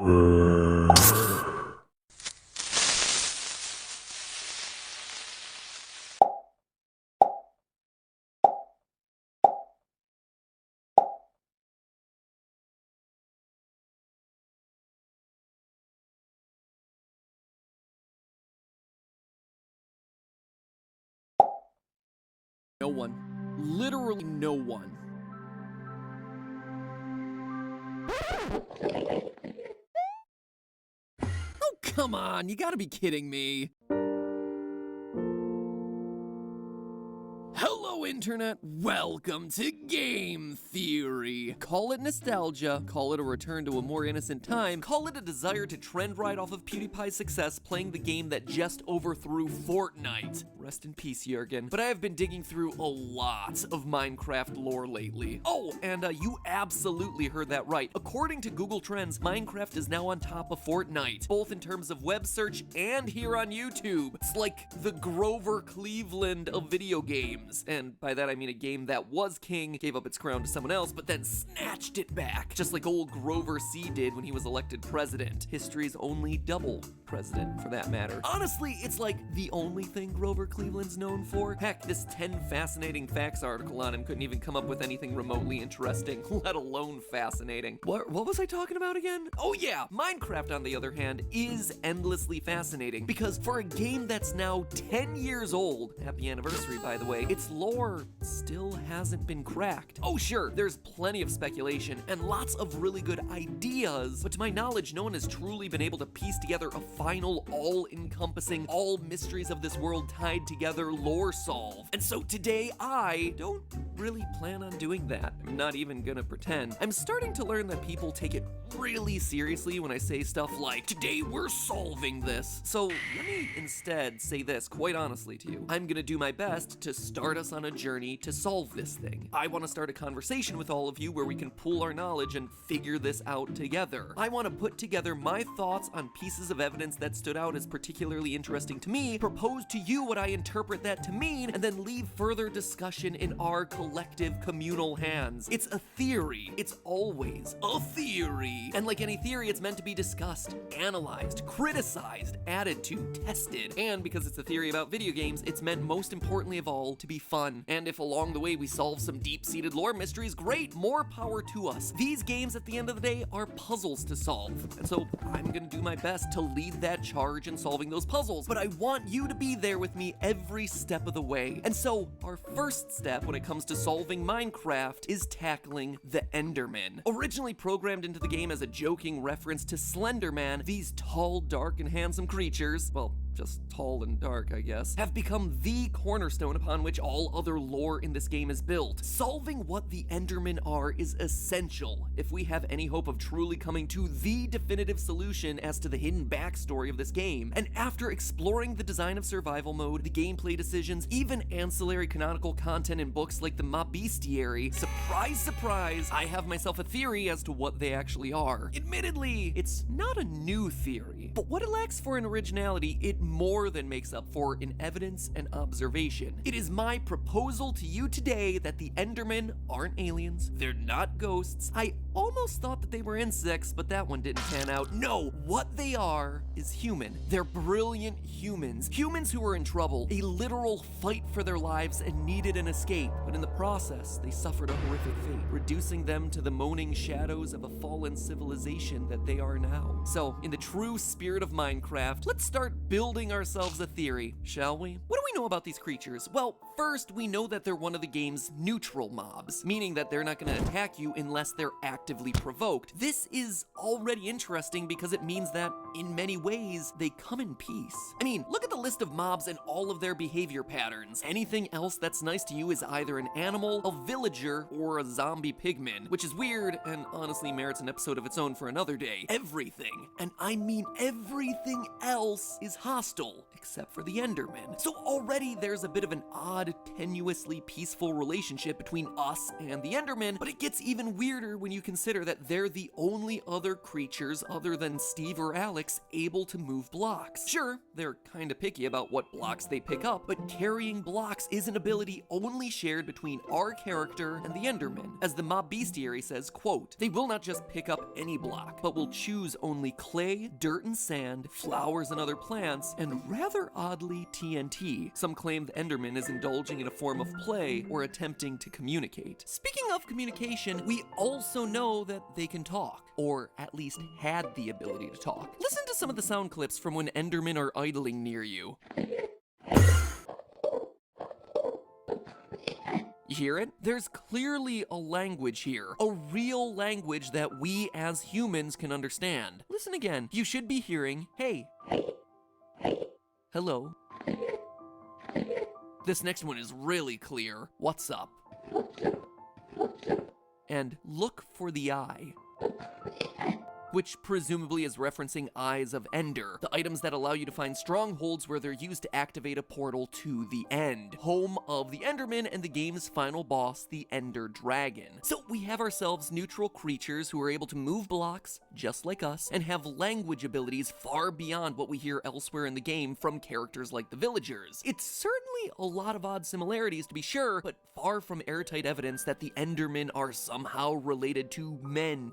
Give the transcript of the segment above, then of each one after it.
No one. Literally no one. Oh, come on, you gotta be kidding me. Hello, Internet. Welcome to Game Theory. Call it nostalgia, call it a return to a more innocent time, call it a desire to trend right off of PewDiePie's success playing the game that just overthrew Fortnite. Rest in peace, Jurgen. But I have been digging through a lot of Minecraft lore lately. Oh, and you absolutely heard that right. According to Google Trends, Minecraft is now on top of Fortnite, both in terms of web search and here on YouTube. It's like the Grover Cleveland of video games. And by that I mean a game that was king, gave up its crown to someone else, but then snatched it back. Just like old Grover C. did when he was elected president. History's only double president, for that matter. Honestly, it's like the only thing Grover Cleveland's known for. Heck, this 10 fascinating facts article on him couldn't even come up with anything remotely interesting, let alone fascinating. What was I talking about again? Oh yeah, Minecraft, on the other hand, is endlessly fascinating, because for a game that's now 10 years old, happy anniversary by the way, its lore still hasn't been cracked. Oh sure, there's plenty of speculation and lots of really good ideas, but to my knowledge, no one has truly been able to piece together a final, all-encompassing, all mysteries of this world tied together lore solve. And so today, I don't really plan on doing that. I'm not even gonna pretend. I'm starting to learn that people take it really seriously when I say stuff like, today we're solving this. So let me instead say this quite honestly to you. I'm gonna do my best to start us on a journey to solve this thing. I want to start a conversation with all of you where we can pool our knowledge and figure this out together. I want to put together my thoughts on pieces of evidence that stood out as particularly interesting to me, propose to you what I interpret that to mean, and then leave further discussion in our collective communal hands. It's a theory. It's always a theory. And like any theory, it's meant to be discussed, analyzed, criticized, added to, tested. And because it's a theory about video games, it's meant most importantly of all to be fun. And if along the way we solve some deep-seated lore mysteries, great, more power to us. These games at the end of the day are puzzles to solve. And so I'm gonna do my best to lead that charge in solving those puzzles, but I want you to be there with me every step of the way. And so our first step when it comes to solving Minecraft is tackling the Enderman. Originally programmed into the game as a joking reference to Slender Man, these tall, dark, and handsome creatures, well, just tall and dark, I guess, have become the cornerstone upon which all other lore in this game is built. Solving what the Endermen are is essential if we have any hope of truly coming to the definitive solution as to the hidden backstory of this game. And after exploring the design of survival mode, the gameplay decisions, even ancillary canonical content in books like the Mob Bestiary, surprise, surprise, I have myself a theory as to what they actually are. Admittedly, it's not a new theory, but what it lacks for an originality, it more than makes up for in evidence and observation. It is my proposal to you today that the Endermen aren't aliens, they're not ghosts. I almost thought that they were insects, but that one didn't pan out. No, what they are is human. They're brilliant humans. Humans who are in trouble, a literal fight for their lives and needed an escape, but in the process, they suffered a horrific fate, reducing them to the moaning shadows of a fallen civilization that they are now. So, in the true spirit of Minecraft, let's start building ourselves a theory, shall we? What do we know about these creatures? Well, first, we know that they're one of the game's neutral mobs, meaning that they're not gonna attack you unless they're actively provoked. This is already interesting because it means that, in many ways, they come in peace. I mean, look at the list of mobs and all of their behavior patterns. Anything else that's nice to you is either an animal, a villager, or a zombie pigman, which is weird and honestly merits an episode of its own for another day. Everything, and I mean everything else, is hostile, except for the Endermen. So already there's a bit of an odd, tenuously peaceful relationship between us and the Endermen, but it gets even weirder when you consider that they're the only other creatures other than Steve or Alex able to move blocks. Sure, they're kinda picky about what blocks they pick up, but carrying blocks is an ability only shared between our character and the Endermen. As the mob bestiary says, quote, "They will not just pick up any block, but will choose only clay, dirt and sand, flowers and other plants, and rather oddly, TNT. Some claim the Enderman is indulging in a form of play or attempting to communicate." Speaking of communication, we also know that they can talk, or at least had the ability to talk. Listen to some of the sound clips from when Endermen are idling near you. You hear it? There's clearly a language here, a real language that we as humans can understand. Listen again. You should be hearing, hey, hello. This next one is really clear. What's up? And look for the eye, which presumably is referencing Eyes of Ender, the items that allow you to find strongholds where they're used to activate a portal to the End, home of the Enderman and the game's final boss, the Ender Dragon. So we have ourselves neutral creatures who are able to move blocks, just like us, and have language abilities far beyond what we hear elsewhere in the game from characters like the villagers. It's certainly a lot of odd similarities to be sure, but far from airtight evidence that the Endermen are somehow related to men.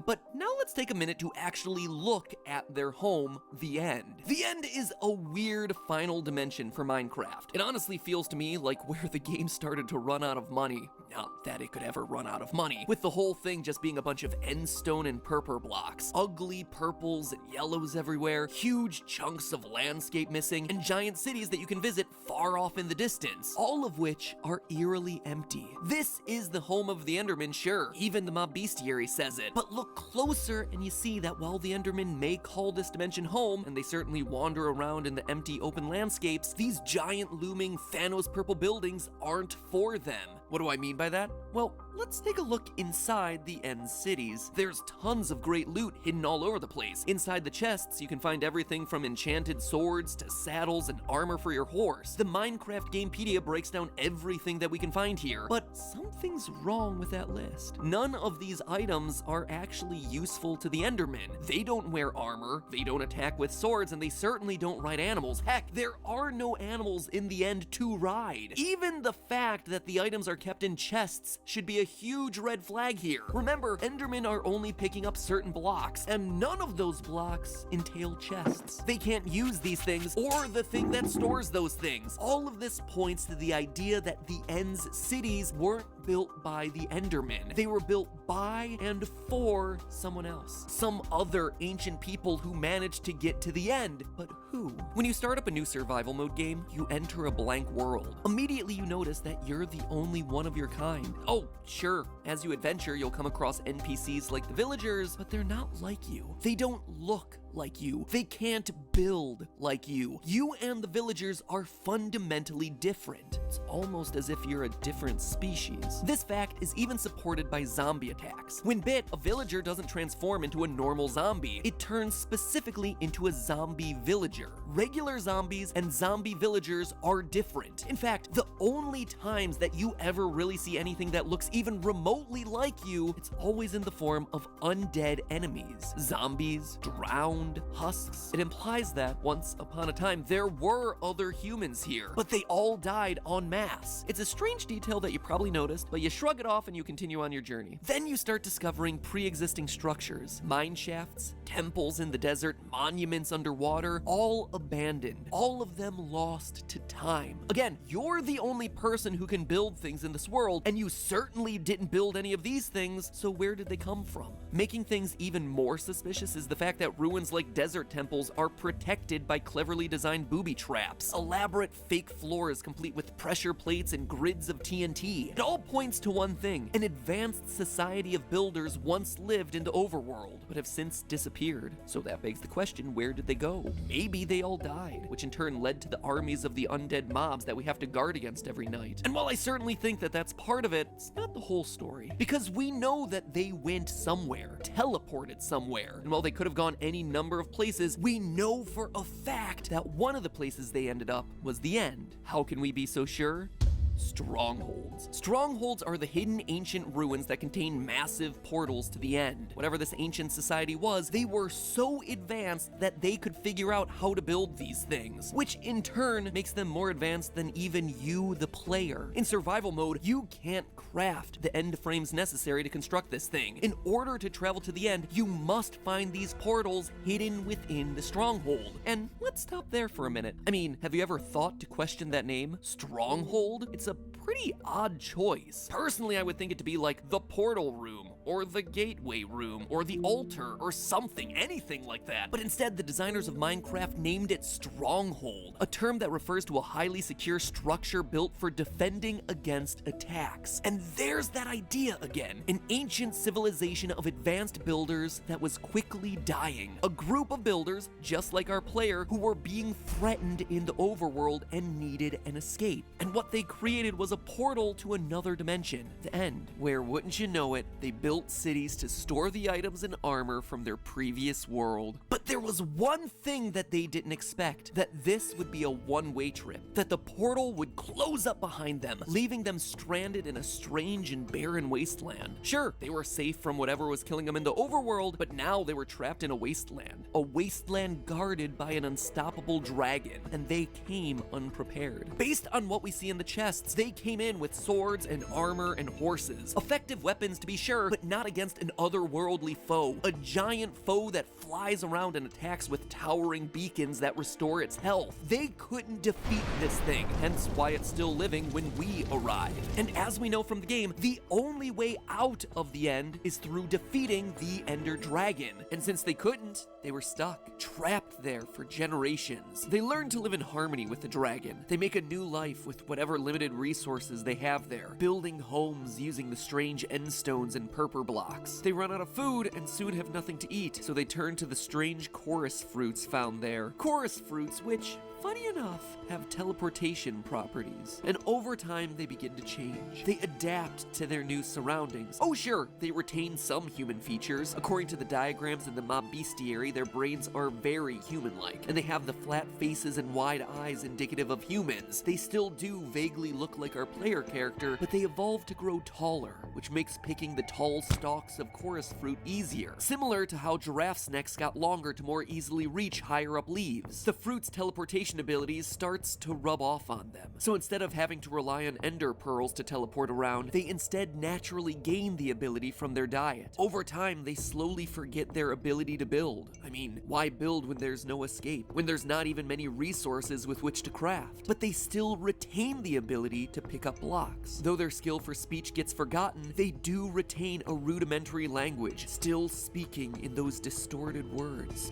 But now let's take a minute to actually look at their home, the End. The End is a weird final dimension for Minecraft. It honestly feels to me like where the game started to run out of money. Not that it could ever run out of money, with the whole thing just being a bunch of endstone and purple blocks, ugly purples and yellows everywhere, huge chunks of landscape missing, and giant cities that you can visit far off in the distance, all of which are eerily empty. This is the home of the Enderman, sure, even the mob bestiary says it, but look closer and you see that while the Endermen may call this dimension home, and they certainly wander around in the empty open landscapes, these giant looming Thanos purple buildings aren't for them. What do I mean by that? Well, let's take a look inside the End cities. There's tons of great loot hidden all over the place. Inside the chests, you can find everything from enchanted swords to saddles and armor for your horse. The Minecraft Gamepedia breaks down everything that we can find here, but something's wrong with that list. None of these items are actually useful to the Endermen. They don't wear armor, they don't attack with swords, and they certainly don't ride animals. Heck, there are no animals in the End to ride. Even the fact that the items are kept in chests should be a huge red flag here. Remember, Endermen are only picking up certain blocks, and none of those blocks entail chests. They can't use these things or the thing that stores those things. All of this points to the idea that the End's cities weren't built by the Endermen. They were built by and for someone else. Some other ancient people who managed to get to the End. But who? When you start up a new survival mode game, you enter a blank world. Immediately you notice that you're the only one of your kind. Oh, sure, as you adventure, you'll come across NPCs like the villagers, but they're not like you. They don't look like you. They can't build like you. You and the villagers are fundamentally different. It's almost as if you're a different species. This fact is even supported by zombie attacks. When bit, a villager doesn't transform into a normal zombie. It turns specifically into a zombie villager. Regular zombies and zombie villagers are different. In fact, the only times that you ever really see anything that looks even remotely like you, it's always in the form of undead enemies. Zombies, drowned, husks. It implies that once upon a time there were other humans here, but they all died en masse. It's a strange detail that you probably noticed, but you shrug it off and you continue on your journey. Then you start discovering pre-existing structures, mine shafts, temples in the desert, monuments underwater, all abandoned, all of them lost to time. Again, you're the only person who can build things in this world, and you certainly didn't build any of these things, so where did they come from? Making things even more suspicious is the fact that ruins like desert temples are protected by cleverly designed booby traps, elaborate fake floors complete with pressure plates and grids of TNT. It all points to one thing: an advanced society of builders once lived in the overworld, but have since disappeared. So that begs the question, where did they go? Maybe they all died, which in turn led to the armies of the undead mobs that we have to guard against every night. And while I certainly think that that's part of it, it's not the whole story. Because we know that they went somewhere, teleported somewhere, and while they could have gone any number number of places, we know for a fact that one of the places they ended up was the end. How can we be so sure? Strongholds. Strongholds are the hidden ancient ruins that contain massive portals to the end. Whatever this ancient society was, they were so advanced that they could figure out how to build these things, which in turn makes them more advanced than even you, the player. In survival mode, you can't craft the end frames necessary to construct this thing. In order to travel to the end, you must find these portals hidden within the stronghold. And let's stop there for a minute. I mean, have you ever thought to question that name? Stronghold? It's a pretty odd choice. Personally, I would think it to be like the portal room, or the gateway room, or the altar, or something, anything like that. But instead, the designers of Minecraft named it Stronghold, a term that refers to a highly secure structure built for defending against attacks. And there's that idea again, an ancient civilization of advanced builders that was quickly dying. A group of builders, just like our player, who were being threatened in the overworld and needed an escape. And what they created was a portal to another dimension, the end, where, wouldn't you know it, they built cities to store the items and armor from their previous world. But there was one thing that they didn't expect, that this would be a one-way trip, that the portal would close up behind them, leaving them stranded in a strange and barren wasteland. Sure, they were safe from whatever was killing them in the overworld, but now they were trapped in a wasteland guarded by an unstoppable dragon, and they came unprepared. Based on what we see in the chests, they came in with swords and armor and horses. Effective weapons to be sure, but not against an otherworldly foe. A giant foe that flies around and attacks with towering beacons that restore its health. They couldn't defeat this thing, hence why it's still living when we arrive. And as we know from the game, the only way out of the end is through defeating the Ender Dragon. And since they couldn't, they were stuck, trapped there for generations. They learned to live in harmony with the dragon. They make a new life with whatever limited resources they have there, building homes using the strange end stones and purple blocks. They run out of food and soon have nothing to eat, so they turn to the strange chorus fruits found there. Chorus fruits which, funny enough, have teleportation properties. And over time, they begin to change. They adapt to their new surroundings. Oh sure, they retain some human features. According to the diagrams in the Mob Bestiary, their brains are very human-like, and they have the flat faces and wide eyes indicative of humans. They still do vaguely look like our player character, but they evolve to grow taller, which makes picking the tall stalks of chorus fruit easier. Similar to how giraffes' necks got longer to more easily reach higher up leaves. The fruit's teleportation abilities starts to rub off on them. So instead of having to rely on ender pearls to teleport around, they instead naturally gain the ability from their diet. Over time, they slowly forget their ability to build. I mean, why build when there's no escape, when there's not even many resources with which to craft? But they still retain the ability to pick up blocks. Though their skill for speech gets forgotten, they do retain a rudimentary language, still speaking in those distorted words.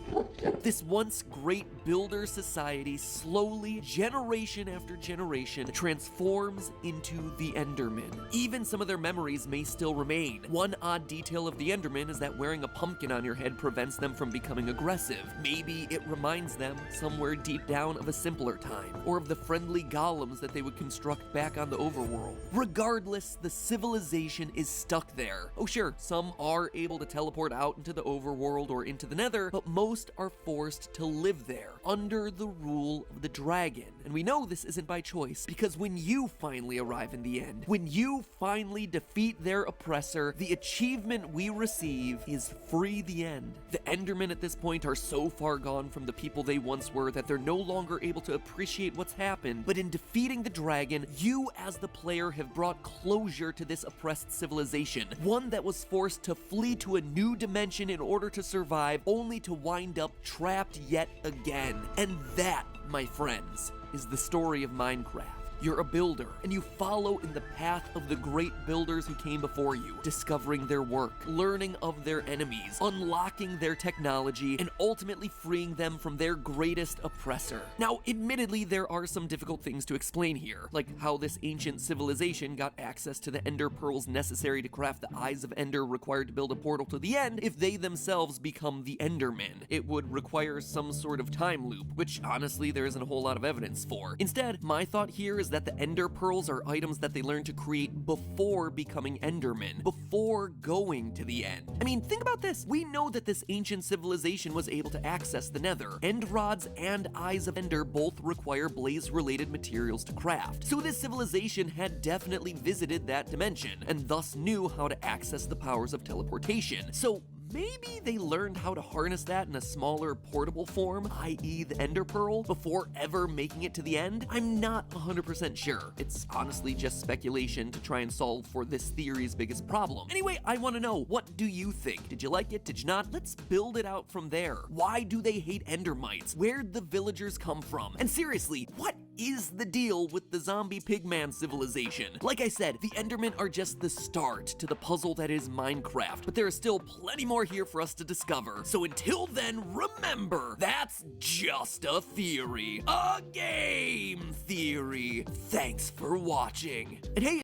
This once great builder society slowly, generation after generation, transforms into the Enderman. Even some of their memories may still remain. One odd detail of the Enderman is that wearing a pumpkin on your head prevents them from becoming aggressive. Maybe it reminds them, somewhere deep down, of a simpler time, or of the friendly golems that they would construct back on the overworld. Regardless, the civilization is stuck there. Oh sure, some are able to teleport out into the overworld or into the nether, but most are forced to live there, under the rule of the dragon. And we know this isn't by choice, because when you finally arrive in the end, when you finally defeat their oppressor, the achievement we receive is Free the End. The Endermen at this point are so far gone from the people they once were that they're no longer able to appreciate what's happened, but in defeating the dragon, you as the player have brought closure to this oppressed civilization, one that was forced to flee to a new dimension in order to survive, only to wind up trapped yet again. And that, my friends, is the story of Minecraft. You're a builder, and you follow in the path of the great builders who came before you, discovering their work, learning of their enemies, unlocking their technology, and ultimately freeing them from their greatest oppressor. Now, admittedly, there are some difficult things to explain here, like how this ancient civilization got access to the Ender Pearls necessary to craft the Eyes of Ender required to build a portal to the end if they themselves become the Endermen. It would require some sort of time loop, which honestly there isn't a whole lot of evidence for. Instead, my thought here is is that the Ender Pearls are items that they learn to create before becoming Endermen, before going to the end. I mean, think about this. We know that this ancient civilization was able to access the Nether. End Rods and Eyes of Ender both require blaze-related materials to craft. So this civilization had definitely visited that dimension, and thus knew how to access the powers of teleportation. So maybe they learned how to harness that in a smaller, portable form, i.e. the Ender Pearl, before ever making it to the end? I'm not 100% sure. It's honestly just speculation to try and solve for this theory's biggest problem. Anyway, I want to know, what do you think? Did you like it? Did you not? Let's build it out from there. Why do they hate Endermites? Where'd the villagers come from? And seriously, what is the deal with the zombie pigman civilization? Like I said, the Endermen are just the start to the puzzle that is Minecraft, but there is still plenty more here for us to discover. So until then, remember, that's just a theory. A game theory. Thanks for watching. And hey,